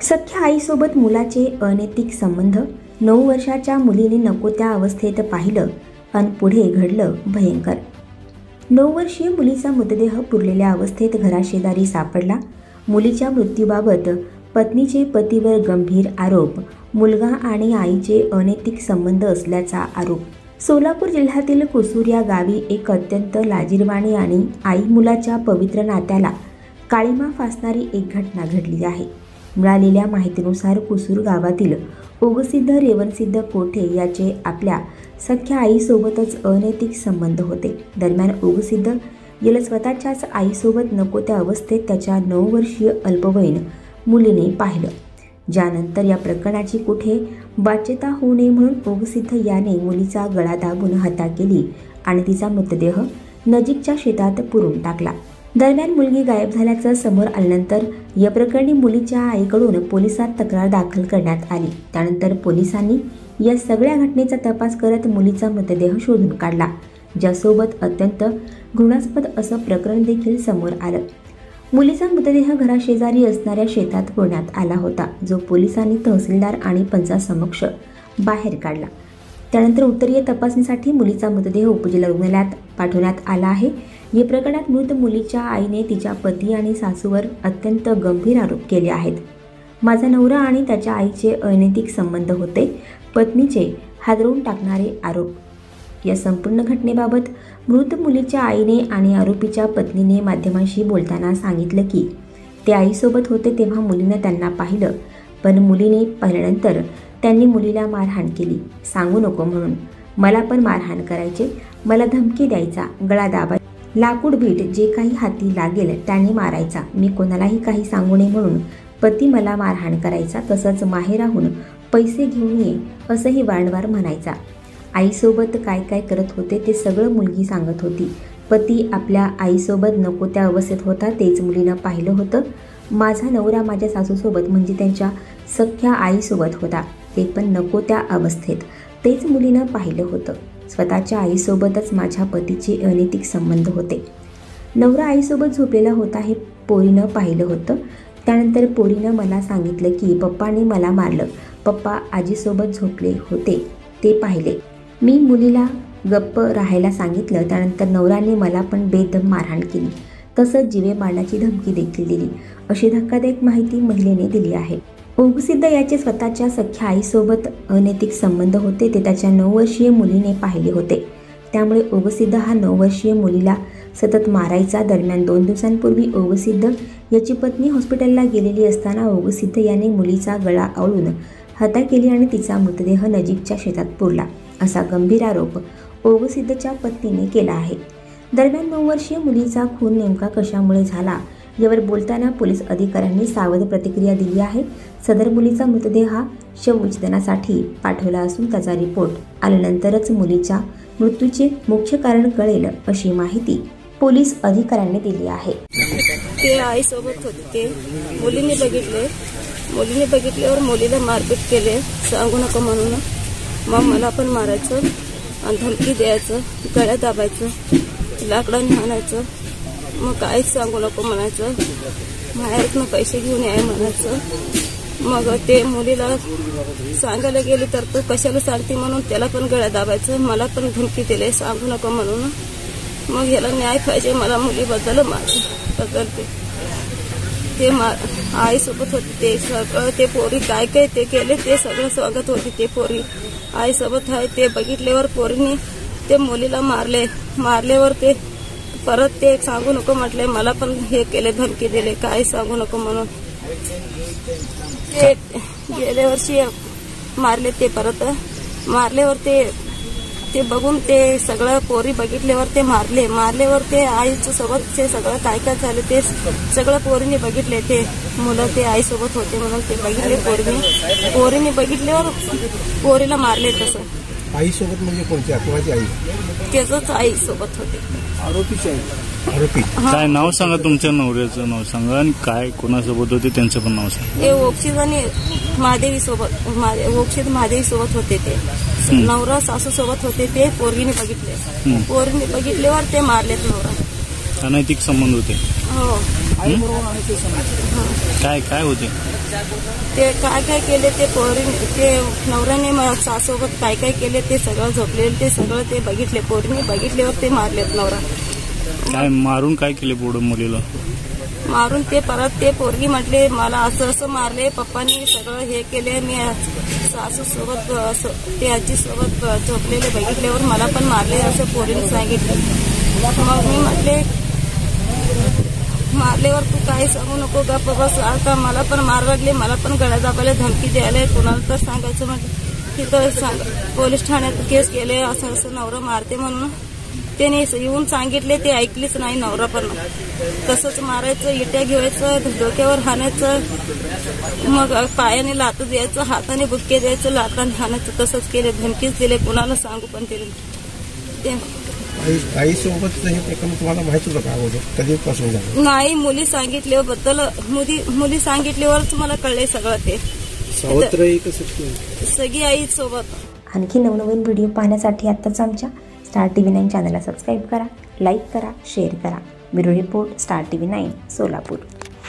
सख्या आईसोबत मुलाचे अनैतिक संबंध. 9 वर्षाच्या मुलीने नको त्या अवस्थेत पाहिलं आणि पुढे घडलं भयंकर. 9 वर्षीय मुलीचा मृतदेह पुरलेल्या अवस्थेत घराशेजारी सापडला. मुलीच्या मृत्यूबाबत पत्नीचे पतीवर गंभीर आरोप. मुलगा आणि आईचे अनैतिक संबंध असल्याचा आरोप. सोलापूर जिल्ह्यातील कुसूर या गावी एक अत्यंत लाजिरवाणी आणि आई मुलाच्या पवित्र नात्याला काळीमा फासणारी एक घटना घडली आहे. मिळालेल्या माहितीनुसार कुसूर गावातील ओगसिद्ध रेवणसिद्ध कोठे याचे आपल्या सख्या आईसोबतच अनैतिक संबंध होते. दरम्यान ओगसिद्ध याला स्वतःच्याच आईसोबत नको त्या अवस्थेत त्याच्या 9 वर्षीय अल्पवयीन मुलीने पाहिलं. ज्यानंतर या प्रकरणाची कुठे वाच्यता होऊ नये म्हणून ओगसिद्ध याने मुलीचा गळा दाबून हत्या केली आणि तिचा मृतदेह नजीकच्या शेतात पुरून टाकला. दरम्यान मुलगी गायब झाल्याचं समोर आल्यानंतर या प्रकरणी मुलीच्या आईकडून पोलिसात तक्रार दाखल करण्यात आली. त्यानंतर पोलिसांनी या सगळ्या घटनेचा तपास करत मुलीचा मृतदेह शोधून काढला, ज्यासोबत अत्यंत घृणास्पद असं प्रकरण देखील समोर आलं. मुलीचा मृतदेह घराशेजारी असणाऱ्या शेतात पुरण्यात आला होता, जो पोलिसांनी तहसीलदार आणि पंचासमक्ष बाहेर काढला. त्यानंतर उत्तरीय तपासणीसाठी मुलीचा मृतदेह उपजिल्हा रुग्णालयात पाठवण्यात आला आहे. या प्रकरणात मृत मुलीच्या आईने तिच्या पती आणि सासूवर अत्यंत गंभीर आरोप केले आहेत. माझा नवरा आणि त्याच्या आईचे अनैतिक संबंध होते, पत्नीचे हादरवून टाकणारे आरोप. या संपूर्ण घटनेबाबत मृत मुलीच्या आईने आणि आरोपीच्या पत्नीने माध्यमांशी बोलताना सांगितलं की ते आईसोबत होते तेव्हा मुलीनं त्यांना पाहिलं, पण मुलीने पाहिल्यानंतर त्यांनी मुलीला मारहाण केली. सांगू नको म्हणून मला पण मारहाण करायचे, मला धमकी द्यायचा, गळा दाबायचा, लाकूड बीट जे काही हाती लागेल त्याने मारायचा. मी कोणालाही काही सांगू नये म्हणून पती मला मारहाण करायचा. तसंच माहेराहून पैसे घेऊन ये असंही वारंवार म्हणायचा. आईसोबत काय काय करत होते ते सगळं मुलगी सांगत होती. पती आपल्या आईसोबत नको त्या अवस्थेत होता तेच मुलीनं पाहिलं होतं. माझा नवरा माझ्या सासूसोबत म्हणजे त्यांच्या सख्या आईसोबत होता, ते पण नको त्या अवस्थेत, तेच मुलीनं पाहिलं होतं. स्वतःच्या आईसोबतच माझ्या पतीचे अनैतिक संबंध होते. नवरा आईसोबत झोपलेला होता हे पोरीनं पाहिलं होतं. त्यानंतर पोरीनं मला सांगितलं की पप्पाने मला मारलं, पप्पा आजीसोबत झोपले होते ते पाहिले. मी मुलीला गप्प राहायला सांगितलं. त्यानंतर नवऱ्याने मला पण बेदम मारहाण केली, तसंच जीवे मारण्याची धमकी देखील दिली, अशी धक्कादायक माहिती महिलेने दिली आहे. ओगसिद्ध याचे स्वतःच्या सख्या आईसोबत अनैतिक संबंध होते. ते त्याच्या 9 वर्षीय मुलीने पाहिले होते. त्यामुळे ओगसिद्ध हा 9 वर्षीय मुलीला सतत मारायचा. दरम्यान 2 दिवसांपूर्वी ओगसिद्ध याची पत्नी हॉस्पिटलला गेलेली असताना ओगसिद्ध याने मुलीचा गळा आवळून हत्या केली आणि तिचा मृतदेह नजीकच्या शेतात पुरला, असा गंभीर आरोप ओगसिद्धच्या पत्नीने केला आहे. दरम्यान 9 वर्षीय मुलीचा खून नेमका कशामुळे झाला यावर बोलताना पोलीस अधिकाऱ्यांनी सावध प्रतिक्रिया दिली आहे. सदर मुलीचा मृतदेह हा शवविच्छेदनासाठी पाठवला असून त्याचा रिपोर्ट आल्यानंतरच मुलीच्या मृत्यूचे मुख्य कारण कळेल, अशी माहिती पोलीस अधिकाऱ्यांनी दिली आहे. ते आईसोबत होते, मुलीने बघितल्यावर मुलीला मारपीट केले, सांगू नका म्हणून. मग मला पण मारायचं आणि धमकी द्यायचं, गळ्या दाबायचं, लाकडाने हाणायचं. मग काहीच सांगू नको म्हणायचं, बाहेरनं पैसे घेऊन याय म्हणायचं. मग ते मुलीला सांगायला गेली तर तू कशाला सांगते म्हणून त्याला पण गळ्या दाबायचं, मला पण धमकी दिले, सांगू नको म्हणून. मग याला न्याय पाहिजे मला मुलीबद्दल, माझ्याबद्दल. ते आईसोबत होते ते सगळं, ते पोरी काय काय ते केले ते सगळं स्वागत होती. ते पोरी आईसोबत आहे ते बघितल्यावर पोरीने ते मुलीला मारल्यावर ते परत ते सांगू नको म्हटले, मला पण हे केले, धमकी दिले, काय सांगू नको म्हणून. ते गेल्या वर्षी मारले, ते परत मारल्यावर ते बघून ते सगळं पोरी बघितल्यावर ते मारल्यावर ते आईच्या सोबत ते सगळं काय काय झाले ते सगळं पोरीने बघितले. ते मुलं ते आईसोबत होते म्हणून ते बघितले पोरीने बघितल्यावर पोरीला मारले. तसं आईसोबत म्हणजे कोणती कोणाची आई? त्याच आईसोबत होते. आरोपीची आई. आरोपी काय नाव सांगा, तुमच्या नवऱ्याचं नाव सांगा आणि काय कोणासोबत होते त्यांचं पण नाव सांगा. ते ओक्षित आणि महादेवी सोबत, ओक्षित महादेवी सोबत होते. ते नवरा सासू सोबत होते. ते पोरीने बघितल्यावर ते मारलेत. नवरा अनैतिक संबंध होते. हो. काय काय होते? ते काय काय केले ते ते नवऱ्याने सासोबत काय काय केले ते सगळं झोपलेलं ते सगळं ते बघितले. पोरीने बघितल्यावर ते मारलेत नवरा. काय मारून काय केले पुढं मुलीला? मारून ते परत ते पोरगी म्हटले मला असं असं मारले, पप्पांनी सगळं हे केले. मी सासू सोबत ते आजी सोबत झोपलेले बघितल्यावर मला पण मारले असं पोरीने सांगितलं. मग मी म्हटले मारल्यावर तू काही सांगू नको गप्प बस. आता मला पण मार लागले, मला पण गळ्या दाबायला धमकी द्यायला, कोणाला तर सांगायचं म्हटलं तिथं सांग पोलीस ठाण्यात केस केले असं असं नवरा मारते म्हणून. त्याने येऊन सांगितले ते ऐकलीच नाही. नवरा पण तसंच मारायचं, इट्या घेवायचं, डोक्यावर हाणायचं, मग पायाने लात द्यायचं, हाताने बुक्के द्यायचं, लाताने हाणायचं. तसंच केले, धमकीच दिले. कुणाला सांगू पण ते आईसोबत हे प्रकरण तुम्हाला माहित होतं का अगोदर? कधीपासून झालं? नाही, मुली सांगितल्याबद्दल मुली सांगितल्यावरच मला कळले सगळं. ते सगळी आई सोबत. आणखी नवनवीन व्हिडिओ पाहण्यासाठी आत्ताच आमच्या स्टार TV 9 चॅनलला सबस्क्राईब करा, लाईक करा, शेअर करा. Bureau report, star TV 9 Solapur.